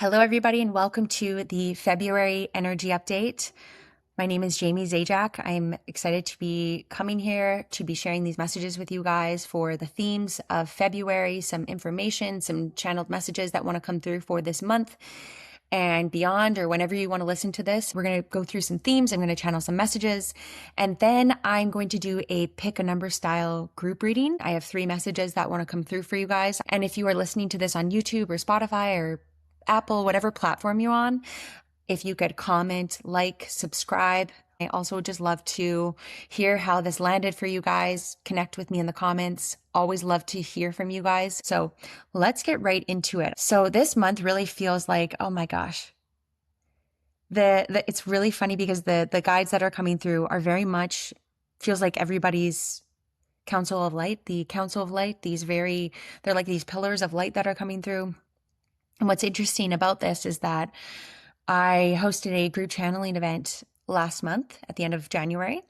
Hello, everybody, and welcome to the February Energy Update. My name is Jaime Zajac. I'm excited to be coming here to be sharing these messages with you guys for the themes of February, some information, some channeled messages that want to come through for this month and beyond, or whenever you want to listen to this. We're going to go through some themes. I'm going to channel some messages, and then I'm going to do a pick a number style group reading. I have 3 messages that want to come through for you guys. And if you are listening to this on YouTube or Spotify or Apple, whatever platform you're on, if you could comment, like, subscribe. I also would just love to hear how this landed for you guys. Connect with me in the comments. Always love to hear from you guys. So let's get right into it. So this month really feels like, oh my gosh, it's really funny because the guides that are coming through are very much feels like everybody's Council of Light, the Council of Light, they're like these pillars of light that are coming through. And what's interesting about this is that I hosted a group channeling event last month at the end of January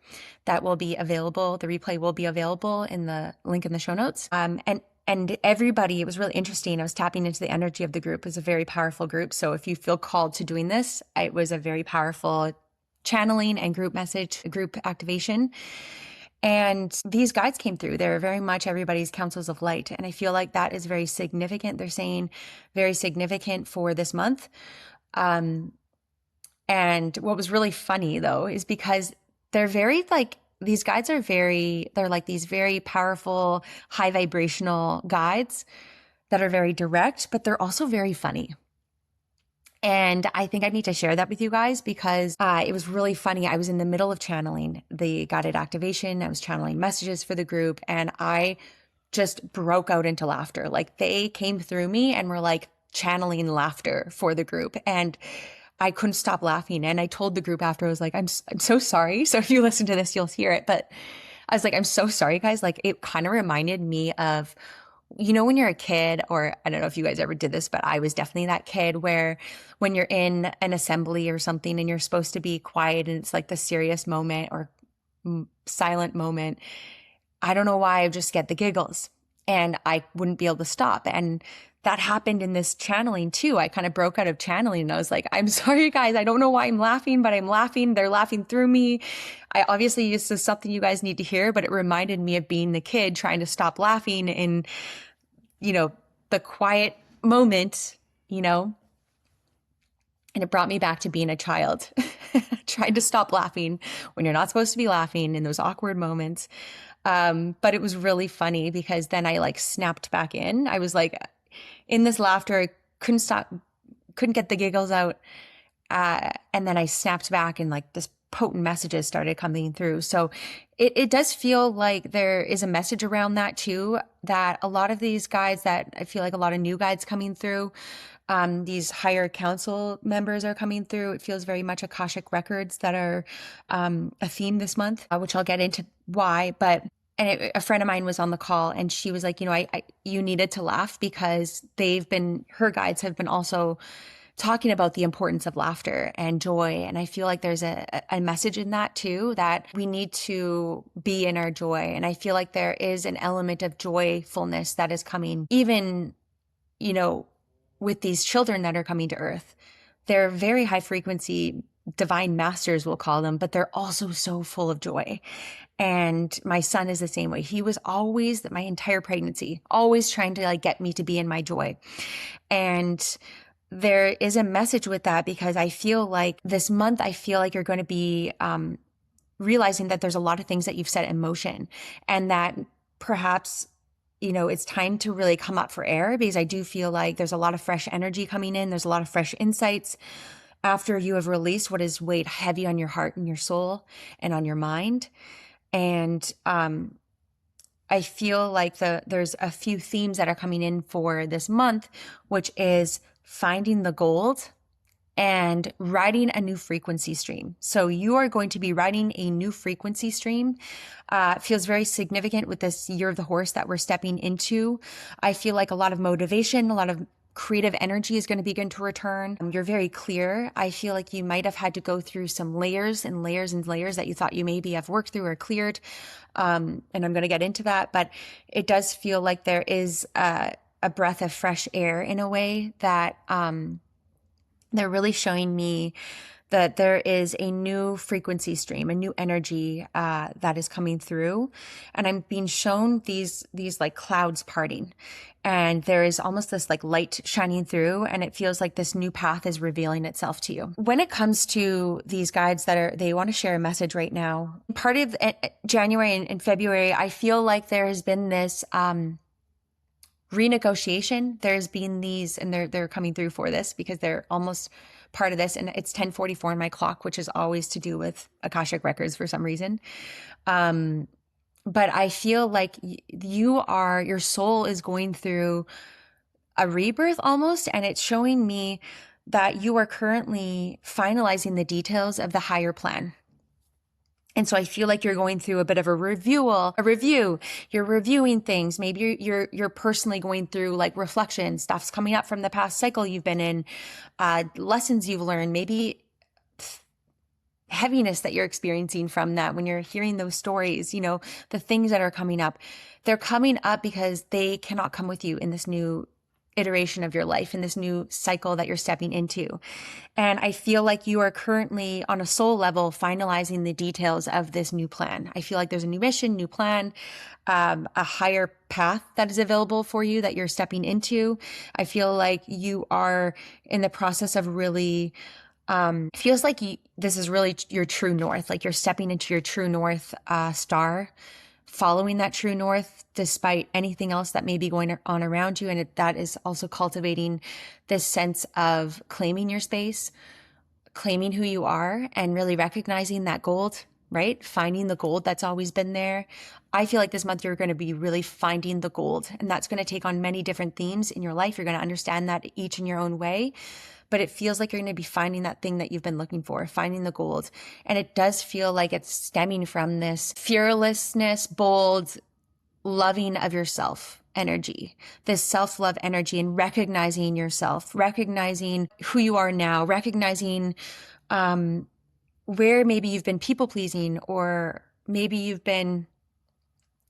that will be available. The replay will be available in the link in the show notes. And everybody, it was really interesting. I was tapping into the energy of the group. It was a very powerful group. So if you feel called to doing this, it was a very powerful channeling and group message, group activation. And these guides came through. They're very much everybody's councils of light. And I feel like that is very significant. They're saying very significant for this month. And what was really funny though, is because they're very these guides are they're like these very powerful, high vibrational guides that are very direct, but they're also very funny. And I think I need to share that with you guys because it was really funny. I was in the middle of channeling the guided activation. I was channeling messages for the group, and I just broke out into laughter. Like they came through me and were like channeling laughter for the group. And I couldn't stop laughing. And I told the group after, I was like, I'm so sorry. So if you listen to this, you'll hear it. But I was like, I'm so sorry, guys. Like it kind of reminded me of, when you're a kid, or I don't know if you guys ever did this, but I was definitely that kid where when you're in an assembly or something and you're supposed to be quiet and it's like the serious moment or silent moment, I don't know why I just get the giggles and I wouldn't be able to stop. And that happened in this channeling too. I kind of broke out of channeling and I was like, I'm sorry, guys. I don't know why I'm laughing, but I'm laughing. They're laughing through me. This is something you guys need to hear, but it reminded me of being the kid trying to stop laughing in, the quiet moment, and it brought me back to being a child, trying to stop laughing when you're not supposed to be laughing in those awkward moments. But it was really funny because then I snapped back in. I was like in this laughter, I couldn't stop, couldn't get the giggles out. And then I snapped back and this potent messages started coming through. So it does feel like there is a message around that too, that a lot of these guides that I feel like a lot of new guides coming through, these higher council members are coming through. It feels very much Akashic records that are a theme this month, which I'll get into why. But a friend of mine was on the call and she was like, you needed to laugh because her guides have been also talking about the importance of laughter and joy. And I feel like there's a message in that too, that we need to be in our joy. And I feel like there is an element of joyfulness that is coming, even, with these children that are coming to earth. They're very high frequency divine masters, we'll call them, but they're also so full of joy. And my son is the same way. He was always, my entire pregnancy, always trying to get me to be in my joy. And there is a message with that because I feel like this month, you're going to be realizing that there's a lot of things that you've set in motion and that perhaps, it's time to really come up for air, because I do feel like there's a lot of fresh energy coming in. There's a lot of fresh insights after you have released what is weighed heavy on your heart and your soul and on your mind. And I feel like there's a few themes that are coming in for this month, which is finding the gold and writing a new frequency stream. So you are going to be writing a new frequency stream. It feels very significant with this year of the horse that we're stepping into. I feel like a lot of motivation, a lot of creative energy is going to begin to return. You're very clear. I feel like you might have had to go through some layers and layers and layers that you thought you maybe have worked through or cleared. And I'm going to get into that, but it does feel like there is a breath of fresh air in a way that They're really showing me that there is a new frequency stream, a new energy that is coming through, and I'm being shown these like clouds parting, and there is almost this like light shining through, and it feels like this new path is revealing itself to you. When it comes to these guides they want to share a message right now, part of January and February, I feel like there has been this renegotiation. There's been these, and they're coming through for this because they're almost part of this, and it's 10:44 in my clock, which is always to do with Akashic records for some reason. But I feel like your soul is going through a rebirth almost, and it's showing me that you are currently finalizing the details of the higher plan. And so I feel like you're going through a bit of a review. You're reviewing things. Maybe you're personally going through like reflection, stuff's coming up from the past cycle you've been in, lessons you've learned, maybe heaviness that you're experiencing from that when you're hearing those stories, the things that are coming up. They're coming up because they cannot come with you in this new iteration of your life, in this new cycle that you're stepping into. And I feel like you are currently on a soul level finalizing the details of this new plan. I feel like there's a new mission, new plan, a higher path that is available for you that you're stepping into. I feel like you are in the process of really, feels like this is really your true north, like you're stepping into your true north star, following that true north despite anything else that may be going on around you. And that is also cultivating this sense of claiming your space, claiming who you are, and really recognizing that gold, right? Finding the gold that's always been there. I feel like this month you're going to be really finding the gold, and that's going to take on many different themes in your life. You're going to understand that each in your own way. But it feels like you're going to be finding that thing that you've been looking for, finding the gold. And it does feel like it's stemming from this fearlessness, bold, loving of yourself energy, this self-love energy, and recognizing yourself, recognizing who you are now, recognizing where maybe you've been people pleasing, or maybe you've been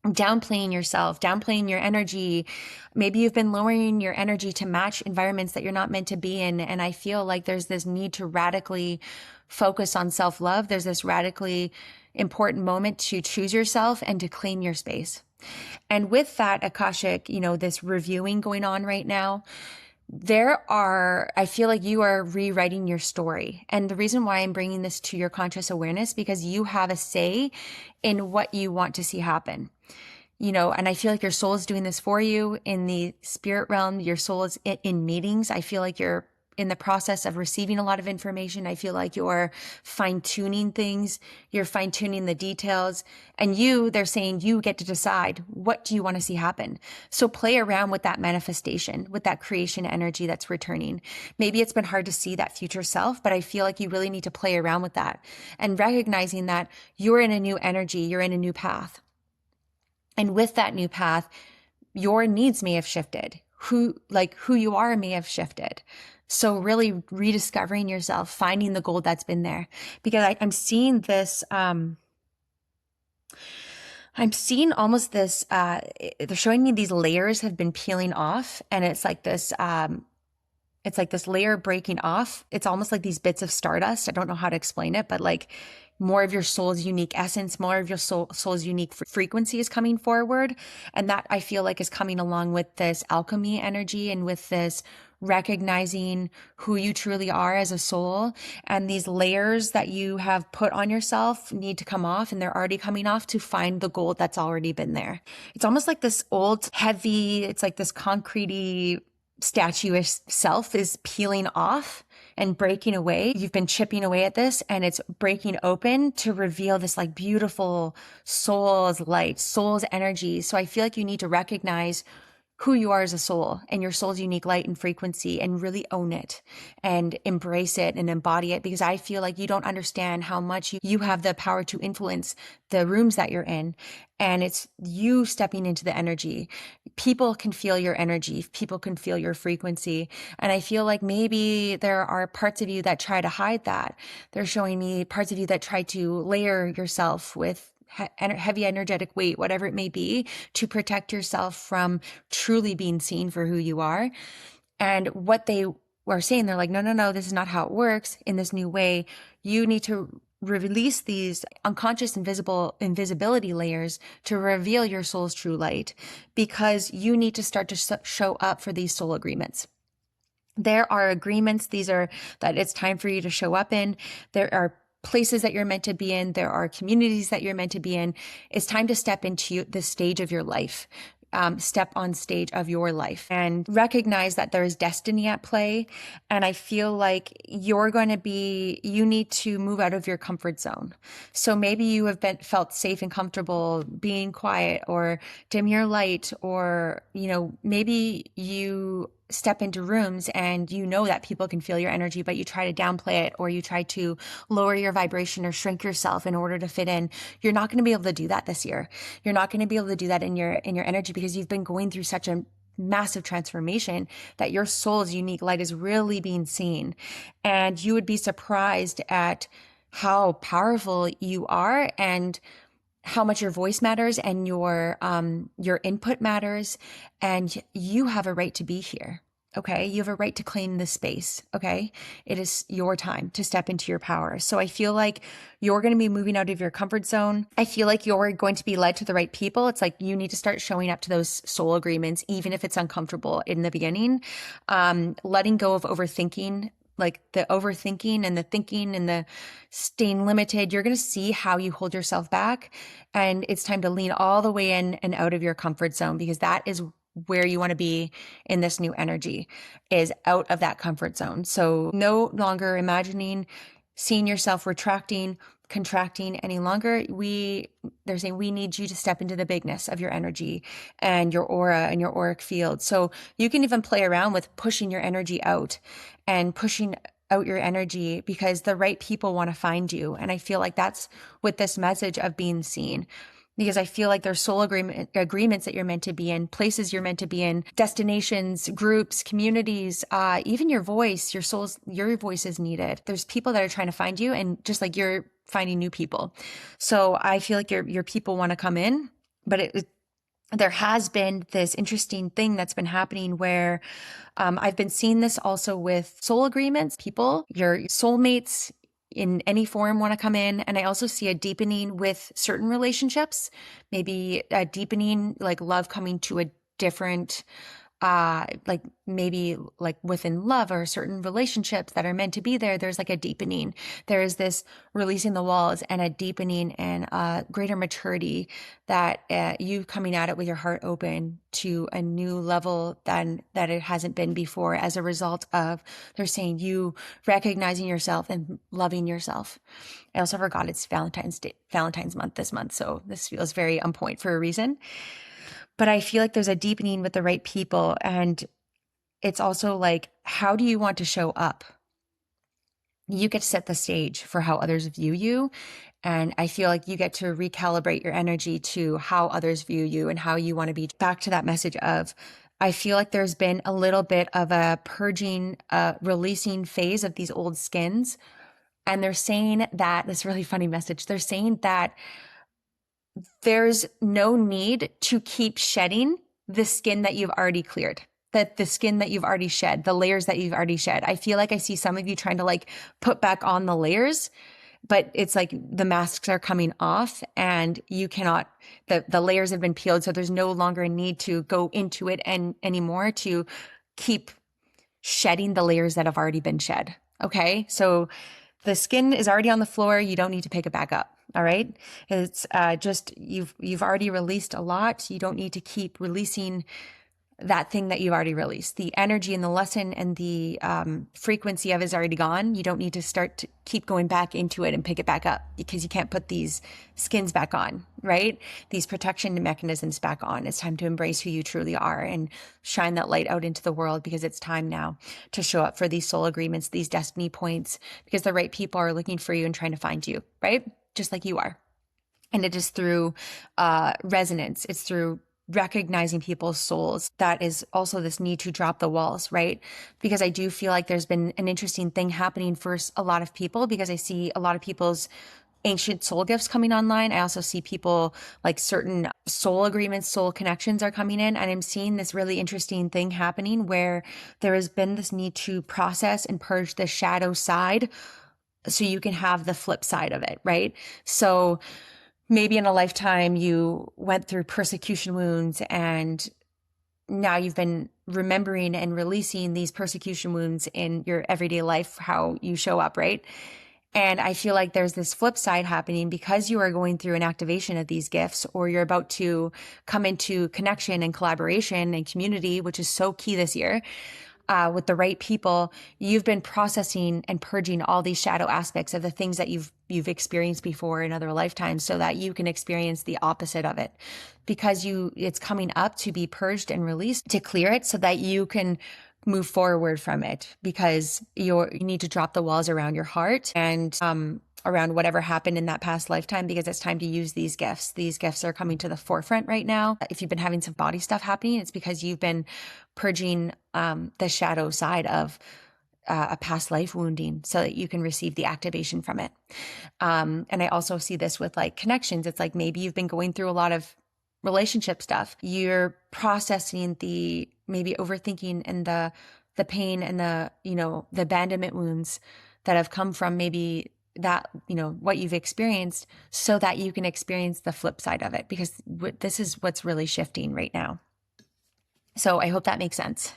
downplaying yourself, downplaying your energy. Maybe you've been lowering your energy to match environments that you're not meant to be in. And I feel like there's this need to radically focus on self-love. There's this radically important moment to choose yourself and to claim your space. And with that, Akashic, this reviewing going on right now, I feel like you are rewriting your story. And the reason why I'm bringing this to your conscious awareness, because you have a say in what you want to see happen. And I feel like your soul is doing this for you in the spirit realm. Your soul is in meetings. I feel like you're in the process of receiving a lot of information. I feel like you're fine-tuning things. You're fine-tuning the details. And they're saying you get to decide, what do you want to see happen? So play around with that manifestation, with that creation energy that's returning. Maybe it's been hard to see that future self, but I feel like you really need to play around with that and recognizing that you're in a new energy, you're in a new path. And with that new path, your needs may have shifted. Who you are may have shifted. So really rediscovering yourself, finding the gold that's been there. Because I'm seeing this, I'm seeing almost this, they're showing me these layers have been peeling off, and it's like this layer breaking off. It's almost like these bits of stardust. I don't know how to explain it, but like more of your soul's unique essence, more of your soul's unique frequency is coming forward. And that I feel like is coming along with this alchemy energy and with this recognizing who you truly are as a soul. And these layers that you have put on yourself need to come off, and they're already coming off to find the gold that's already been there. It's almost like this old, heavy, it's like this concretey, statuish self is peeling off and breaking away. You've been chipping away at this, and it's breaking open to reveal this like beautiful soul's light, soul's energy. So I feel like you need to recognize who you are as a soul and your soul's unique light and frequency, and really own it and embrace it and embody it, because I feel like you don't understand how much you have the power to influence the rooms that you're in. And it's you stepping into the energy. People can feel your energy. People can feel your frequency. And I feel like maybe there are parts of you that try to hide that. They're showing me parts of you that try to layer yourself with heavy energetic weight, whatever it may be, to protect yourself from truly being seen for who you are. And what they are saying, they're like, no, no, no, this is not how it works. In this new way, you need to release these unconscious invisibility layers to reveal your soul's true light, because you need to start to show up for these soul agreements. There are agreements, these are that it's time for you to show up in. There are places that you're meant to be in. There are communities that you're meant to be in. It's time to step into the stage of your life. Step on stage of your life and recognize that there is destiny at play. And I feel like you need to move out of your comfort zone. So maybe you have felt safe and comfortable being quiet, or dim your light, or, maybe you step into rooms and that people can feel your energy, but you try to downplay it, or you try to lower your vibration or shrink yourself in order to fit in. You're not going to be able to do that this year. You're not going to be able to do that in your energy, because you've been going through such a massive transformation that your soul's unique light is really being seen. And you would be surprised at how powerful you are, and how much your voice matters, and your input matters, and you have a right to be here. Okay. You have a right to claim this space. Okay. It is your time to step into your power. So I feel like you're going to be moving out of your comfort zone. I feel like you're going to be led to the right people. It's like you need to start showing up to those soul agreements, even if it's uncomfortable in the beginning. Letting go of overthinking, like the overthinking and the thinking and the staying limited. You're going to see how you hold yourself back. And it's time to lean all the way in and out of your comfort zone, because that is where you want to be in this new energy, is out of that comfort zone. So no longer seeing yourself retracting, contracting any longer. They're saying we need you to step into the bigness of your energy and your aura and your auric field. So you can even play around with pushing your energy out and pushing out your energy, because the right people want to find you. And I feel like that's with this message of being seen, because I feel like there's soul agreements that you're meant to be in, places you're meant to be in, destinations, groups, communities, even your voice, your voice is needed. There's people that are trying to find you, and just like you're finding new people. So I feel like your people want to come in, but there has been this interesting thing that's been happening where I've been seeing this also with soul agreements. People, your soulmates in any form, want to come in. And I also see a deepening with certain relationships, maybe a deepening, like love coming to a different, like maybe like within love or certain relationships that are meant to be there. There's like a deepening. There is this releasing the walls and a deepening and greater maturity, that you coming at it with your heart open to a new level than that it hasn't been before, as a result of, they're saying, you recognizing yourself and loving yourself. I also forgot it's Valentine's month this month. So this feels very on point for a reason. But I feel like there's a deepening with the right people. And it's also like, how do you want to show up? You get to set the stage for how others view you. And I feel like you get to recalibrate your energy to how others view you and how you want to be. Back to that message of, I feel like there's been a little bit of a purging, releasing phase of these old skins. And they're saying that, this really funny message, they're saying that there's no need to keep shedding the skin that you've already cleared, that the skin that you've already shed, the layers that you've already shed. I feel like I see some of you trying to like put back on the layers, but it's like the masks are coming off and you cannot, the layers have been peeled. So there's no longer a need to go into it anymore to keep shedding the layers that have already been shed. Okay. So the skin is already on the floor. You don't need to pick it back up. All right. It's just, you've already released a lot. You don't need to keep releasing that thing that you've already released. The energy and the lesson and the frequency of it is already gone. You don't need to start to keep going back into it and pick it back up, because you can't put these skins back on, right? These protection mechanisms back on. It's time to embrace who you truly are and shine that light out into the world, because it's time now to show up for these soul agreements, these destiny points, because the right people are looking for you and trying to find you, right? Just like you are. And it is through resonance. It's through recognizing people's souls. That is also this need to drop the walls, right? Because I do feel like there's been an interesting thing happening for a lot of people, because I see a lot of people's ancient soul gifts coming online. I also see people like certain soul agreements, soul connections are coming in. And I'm seeing this really interesting thing happening where there has been this need to process and purge the shadow side so you can have the flip side of it, right? So maybe in a lifetime you went through persecution wounds, and now you've been remembering and releasing these persecution wounds in your everyday life, how you show up, right? And I feel like there's this flip side happening because you are going through an activation of these gifts, or you're about to come into connection and collaboration and community, which is so key this year. With the right people, you've been processing and purging all these shadow aspects of the things that you've experienced before in other lifetimes, so that you can experience the opposite of it, because it's coming up to be purged and released, to clear it so that you can move forward from it, because you need to drop the walls around your heart and around whatever happened in that past lifetime, because it's time to use these gifts. These gifts are coming to the forefront right now. If you've been having some body stuff happening, it's because you've been purging the shadow side of a past life wounding, so that you can receive the activation from it. And I also see this with like connections. It's like maybe you've been going through a lot of relationship stuff. You're processing the maybe overthinking and the pain and the abandonment wounds that have come from maybe that, what you've experienced, so that you can experience the flip side of it, because this is what's really shifting right now. So I hope that makes sense.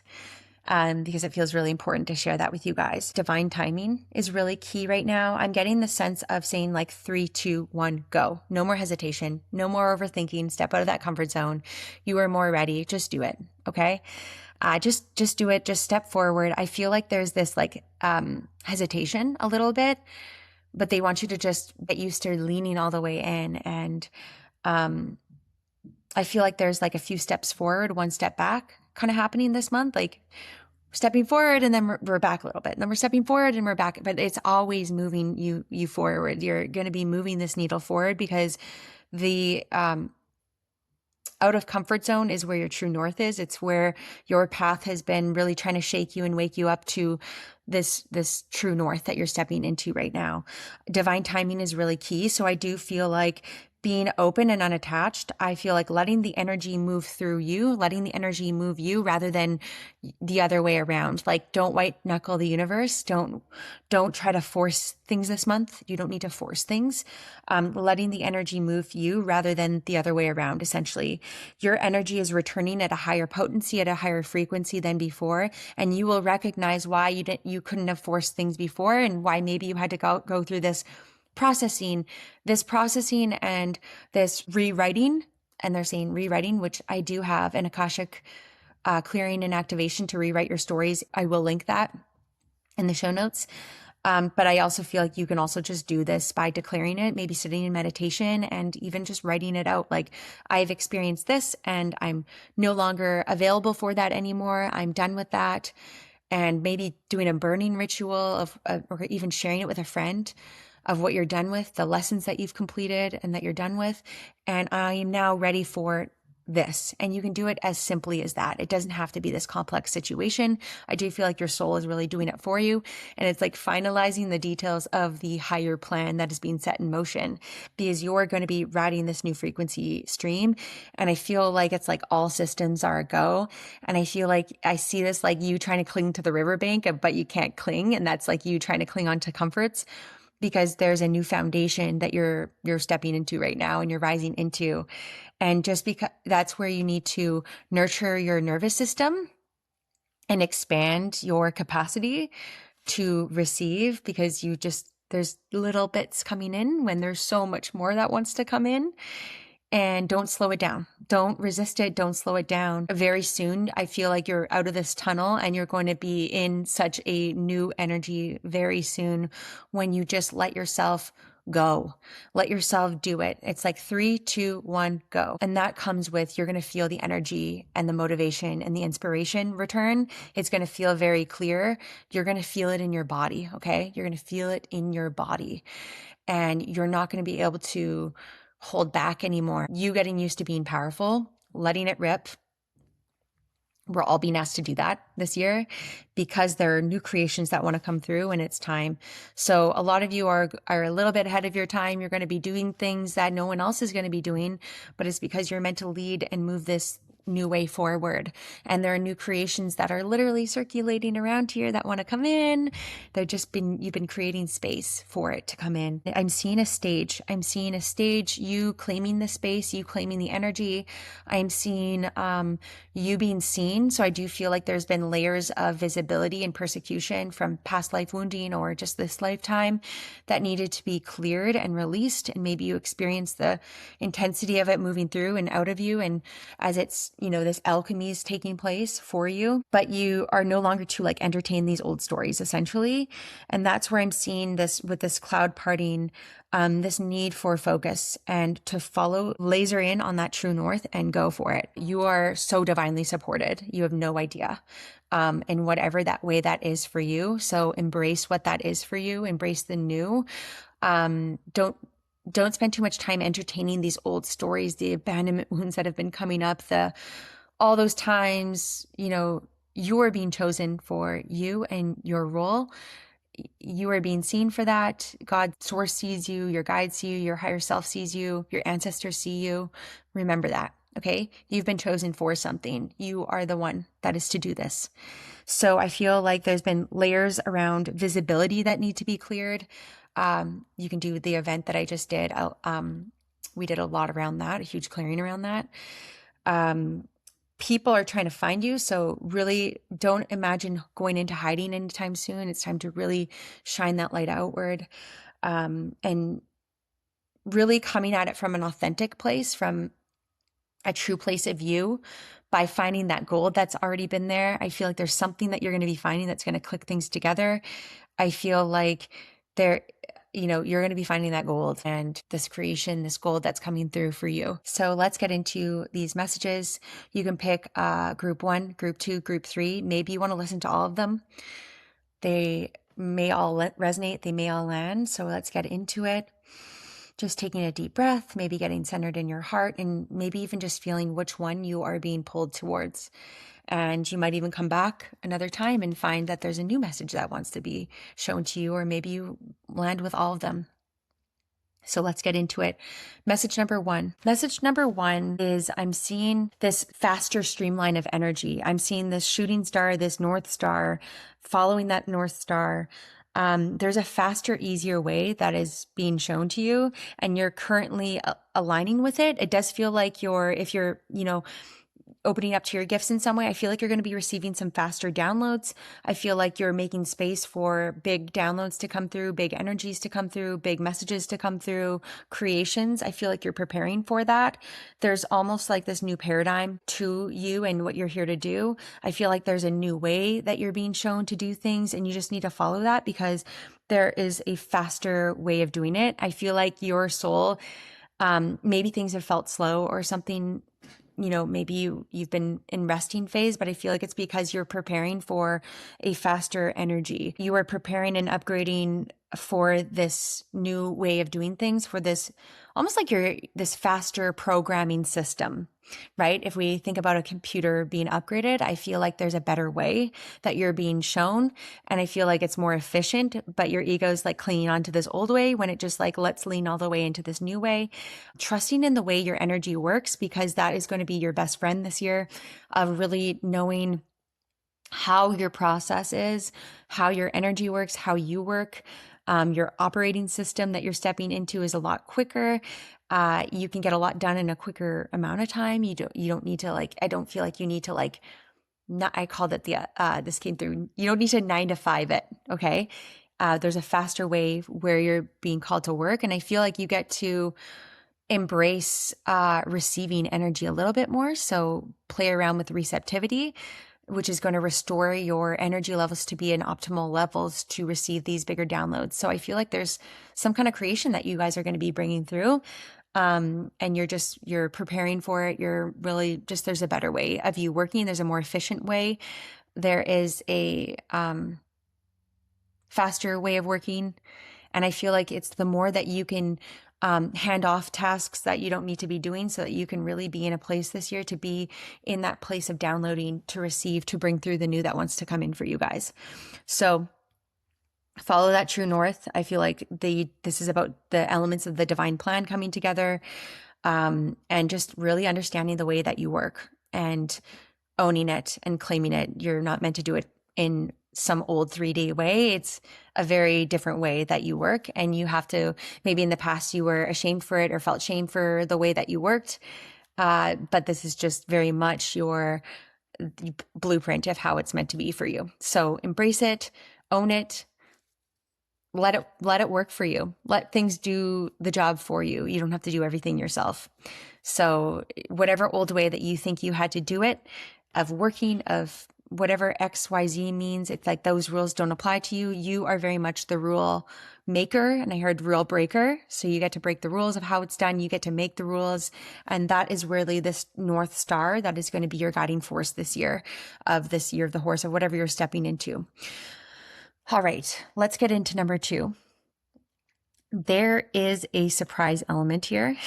Because it feels really important to share that with you guys. Divine timing is really key right now. I'm getting the sense of saying like 3, 2, 1, go. No more hesitation, no more overthinking. Step out of that comfort zone. You are more ready. Just do it. Okay. Just do it. Just step forward. I feel like there's this like hesitation a little bit, but they want you to just get used to leaning all the way in. And I feel like there's like a few steps forward, one step back kind of happening this month, like stepping forward and then we're back a little bit. And then we're stepping forward and we're back, but it's always moving you forward. You're going to be moving this needle forward, because the out of comfort zone is where your true north is. It's where your path has been really trying to shake you and wake you up to this true north that you're stepping into right now. Divine timing is really key. So I do feel like being open and unattached, I feel like letting the energy move through you, letting the energy move you rather than the other way around. Like, don't white knuckle the universe. Don't try to force things this month. You don't need to force things. Letting the energy move you rather than the other way around. Essentially, your energy is returning at a higher potency, at a higher frequency than before, and you will recognize why you couldn't have forced things before, and why maybe you had to go through this processing and this rewriting. And they're saying rewriting, which I do have an Akashic clearing and activation to rewrite your stories. I will link that in the show notes. But I also feel like you can also just do this by declaring it, maybe sitting in meditation and even just writing it out. Like, I've experienced this and I'm no longer available for that anymore. I'm done with that. And maybe doing a burning ritual or even sharing it with a friend of what you're done with, the lessons that you've completed and that you're done with. And I am now ready for this. And you can do it as simply as that. It doesn't have to be this complex situation. I do feel like your soul is really doing it for you. And it's like finalizing the details of the higher plan that is being set in motion, because you're going to be riding this new frequency stream. And I feel like it's like all systems are a go. And I feel like I see this like you trying to cling to the riverbank, but you can't cling. And that's like you trying to cling onto comforts, because there's a new foundation that you're stepping into right now and you're rising into. And just because that's where you need to nurture your nervous system and expand your capacity to receive, because there's little bits coming in when there's so much more that wants to come in. And don't slow it down. Don't resist it. Don't slow it down. Very soon, I feel like you're out of this tunnel and you're going to be in such a new energy very soon, when you just let yourself go. Let yourself do it. It's like 3, 2, 1, go. And that comes with, you're going to feel the energy and the motivation and the inspiration return. It's going to feel very clear. You're going to feel it in your body. Okay. You're going to feel it in your body, and you're not going to be able to hold back anymore. You getting used to being powerful, letting it rip, We're all being asked to do that this year because there are new creations that want to come through and it's time. So a lot of you are a little bit ahead of your time. You're going to be doing things that no one else is going to be doing, but it's because you're meant to lead and move this new way forward. And there are new creations that are literally circulating around here that want to come in. You've been creating space for it to come in. I'm seeing a stage. I'm seeing a stage, you claiming the space, you claiming the energy. I'm seeing you being seen. So I do feel like there's been layers of visibility and persecution from past life wounding or just this lifetime that needed to be cleared and released. And maybe you experienced the intensity of it moving through and out of you. And as it's, this alchemy is taking place for you, but you are no longer to like entertain these old stories essentially. And that's where I'm seeing this with this cloud parting, this need for focus and to follow, laser in on that true north and go for it. You are so divinely supported. You have no idea. In whatever that way that is for you. So embrace what that is for you. Embrace the new. Don't spend too much time entertaining these old stories, the abandonment wounds that have been coming up, all those times, you are being chosen for you and your role. You are being seen for that. God's source sees you, your guide sees you, your higher self sees you, your ancestors see you. Remember that, okay? You've been chosen for something. You are the one that is to do this. So I feel like there's been layers around visibility that need to be cleared. You can do the event that I just did. We did a lot around that, a huge clearing around that. People are trying to find you. So really don't imagine going into hiding anytime soon. It's time to really shine that light outward, and really coming at it from an authentic place, from a true place of you by finding that gold that's already been there. I feel like there's something that you're going to be finding that's going to click things together. I feel like you're going to be finding that gold and this creation, this gold that's coming through for you. So let's get into these messages. You can pick group 1, group 2, group 3. Maybe you want to listen to all of them. They may all resonate. They may all land. So let's get into it. Just taking a deep breath, maybe getting centered in your heart, and maybe even just feeling which one you are being pulled towards. And you might even come back another time and find that there's a new message that wants to be shown to you, or maybe you land with all of them. So let's get into it. Message number 1. Message number 1 is I'm seeing this faster streamline of energy. I'm seeing this shooting star, this North Star, following that North Star. There's a faster, easier way that is being shown to you, and you're currently aligning with it. It does feel like if you're, opening up to your gifts in some way, I feel like you're going to be receiving some faster downloads. I feel like you're making space for big downloads to come through, big energies to come through, big messages to come through, creations. I feel like you're preparing for that. There's almost like this new paradigm to you and what you're here to do. I feel like there's a new way that you're being shown to do things, and you just need to follow that because there is a faster way of doing it. I feel like your soul, maybe things have felt slow or something. Maybe you've been in resting phase, but I feel like it's because you're preparing for a faster energy. You are preparing and upgrading for this new way of doing things, for this almost like this faster programming system, right? If we think about a computer being upgraded, I feel like there's a better way that you're being shown. And I feel like it's more efficient, but your ego's like clinging on to this old way when it just like, let's lean all the way into this new way. Trusting in the way your energy works, because that is going to be your best friend this year, of really knowing how your process is, how your energy works, how you work. Your operating system that you're stepping into is a lot quicker. You can get a lot done in a quicker amount of time. You don't need to I don't feel like you need to not, I called it this came through. You don't need to 9 to 5 it. Okay. There's a faster way where you're being called to work. And I feel like you get to embrace receiving energy a little bit more. So play around with receptivity, which is going to restore your energy levels to be in optimal levels to receive these bigger downloads. So I feel like there's some kind of creation that you guys are going to be bringing through. And you're preparing for it. You're really there's a better way of you working. There's a more efficient way. There is a faster way of working. And I feel like it's the more that you can hand off tasks that you don't need to be doing so that you can really be in a place this year to be in that place of downloading, to receive, to bring through the new that wants to come in for you guys. So follow that true north. I feel like this is about the elements of the divine plan coming together, and just really understanding the way that you work and owning it and claiming it. You're not meant to do it in some old 3D way. It's a very different way that you work, and you have to, maybe in the past you were ashamed for it or felt shame for the way that you worked. But this is just very much your blueprint of how it's meant to be for you. So embrace it, own it, let it work for you. Let things do the job for you. You don't have to do everything yourself. So whatever old way that you think you had to do it, of working, of whatever XYZ means, it's like those rules don't apply to you. You are very much the rule maker, and I heard rule breaker. So you get to break the rules of how it's done. You get to make the rules. And that is really this North Star that is going to be your guiding force this year of the horse, of whatever you're stepping into. All right, let's get into number 2. There is a surprise element here.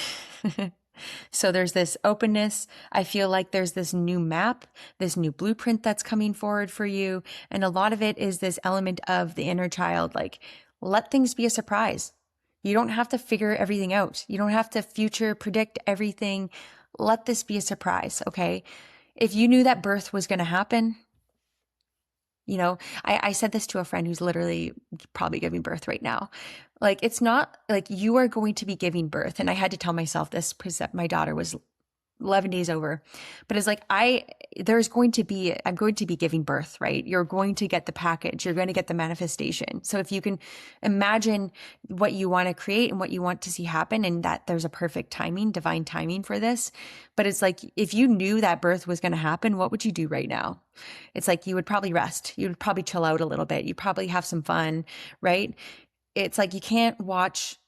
So there's this openness. I feel like there's this new map, this new blueprint that's coming forward for you. And a lot of it is this element of the inner child, like, let things be a surprise. You don't have to figure everything out. You don't have to future predict everything. Let this be a surprise, okay? If you knew that birth was going to happen, I said this to a friend who's literally probably giving birth right now. Like, it's not like you are going to be giving birth. And I had to tell myself this because my daughter was 11 days over, but it's like, I'm going to be giving birth, right? You're going to get the package. You're going to get the manifestation. So if you can imagine what you want to create and what you want to see happen, and that there's a perfect timing, divine timing for this. But it's like, if you knew that birth was going to happen, what would you do right now? It's like, you would probably rest. You would probably chill out a little bit. You probably have some fun, right? It's like, you can't watch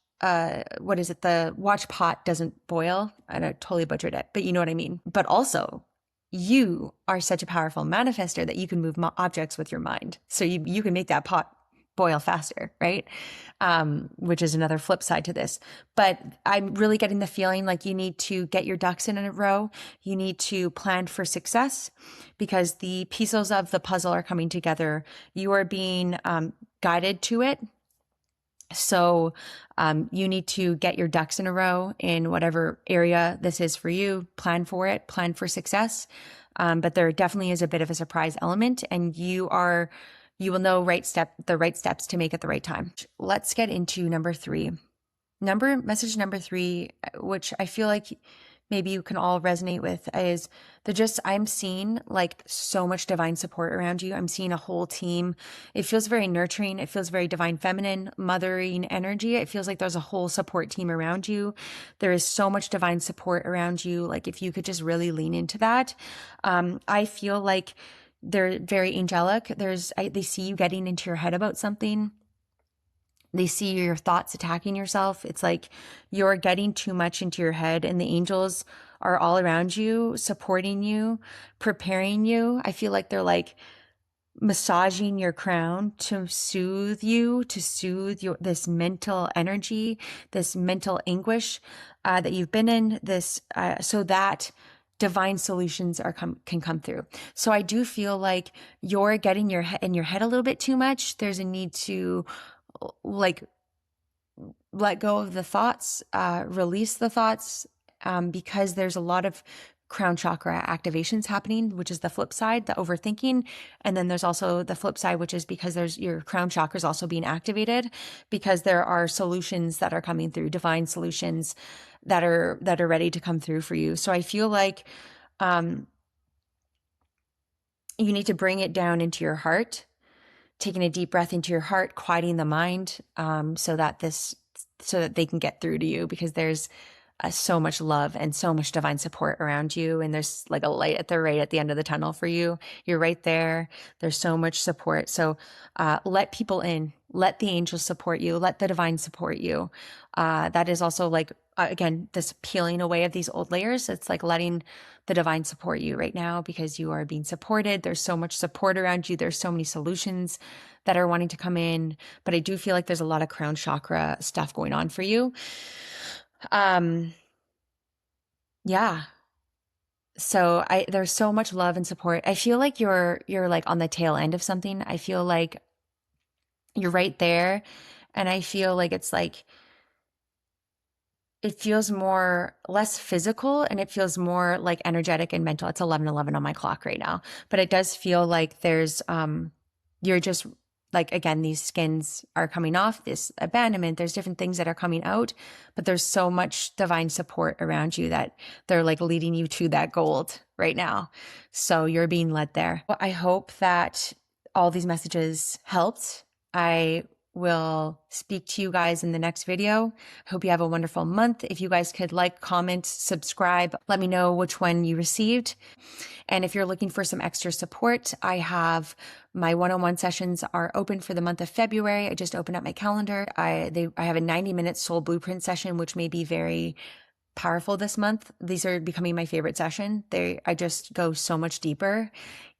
what is it? The watch pot doesn't boil. I totally butchered it, but you know what I mean. But also, you are such a powerful manifester that you can move objects with your mind. So you can make that pot boil faster, right? Which is another flip side to this. But I'm really getting the feeling like you need to get your ducks in a row. You need to plan for success, because the pieces of the puzzle are coming together. You are being guided to it. So you need to get your ducks in a row in whatever area this is for you. Plan for it, plan for success. But there definitely is a bit of a surprise element, and you will know the right steps to make at the right time. Let's get into number 3. Message number 3, which I feel like maybe you can all resonate with, is I'm seeing like so much divine support around you. I'm seeing a whole team. It feels very nurturing. It feels very divine feminine, mothering energy. It feels like there's a whole support team around you. There is so much divine support around you. Like, if you could just really lean into that. I feel like they're very angelic. They see you getting into your head about something. They see your thoughts attacking yourself. It's like you're getting too much into your head, and the angels are all around you, supporting you, preparing you. I feel like they're like massaging your crown to soothe you, to soothe this mental energy, this mental anguish that you've been in, so that divine solutions can come through. So I do feel like you're getting in your head a little bit too much. There's a need to like let go of the thoughts, release the thoughts, because there's a lot of crown chakra activations happening, which is the flip side, the overthinking. And then there's also the flip side, which is because your crown chakra is also being activated, because there are solutions that are coming through, divine solutions that are ready to come through for you. So I feel like you need to bring it down into your heart, taking a deep breath into your heart, quieting the mind, so that they can get through to you, because there's so much love and so much divine support around you. And there's like a light right at the end of the tunnel for you. You're right there. There's so much support. So let people in, let the angels support you, let the divine support you. That is also like again, this peeling away of these old layers. It's like letting the divine support you right now because you are being supported. There's so much support around you. There's so many solutions that are wanting to come in. But I do feel like there's a lot of crown chakra stuff going on for you. Yeah. So there's so much love and support. I feel like you're like on the tail end of something. I feel like you're right there. And I feel like it's like it feels more less physical and it feels more like energetic and mental. It's 11:11 on my clock right now, but it does feel like there's you're just like, again, these skins are coming off, this abandonment, there's different things that are coming out, but there's so much divine support around you that they're like leading you to that gold right now. So you're being led there. Well, I hope that all these messages helped. I will speak to you guys in the next video. I hope you have a wonderful month. If you guys could like, comment, subscribe, let me know which one you received. And if you're looking for some extra support, I have my one-on-one sessions are open for the month of February. I just opened up my calendar. I have a 90-minute soul blueprint session, which may be very powerful this month. These are becoming my favorite session. I just go so much deeper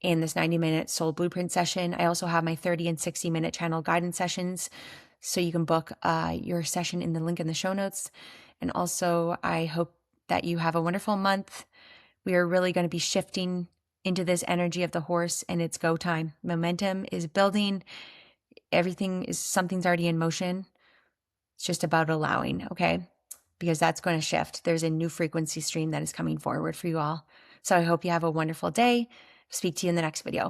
in this 90-minute soul blueprint session. I also have my 30 and 60-minute channel guidance sessions. So you can book your session in the link in the show notes. And also, I hope that you have a wonderful month. We are really going to be shifting into this energy of the horse, and it's go time. Momentum is building. Something's already in motion. It's just about allowing, okay? Because that's going to shift. There's a new frequency stream that is coming forward for you all. So I hope you have a wonderful day. Speak to you in the next video.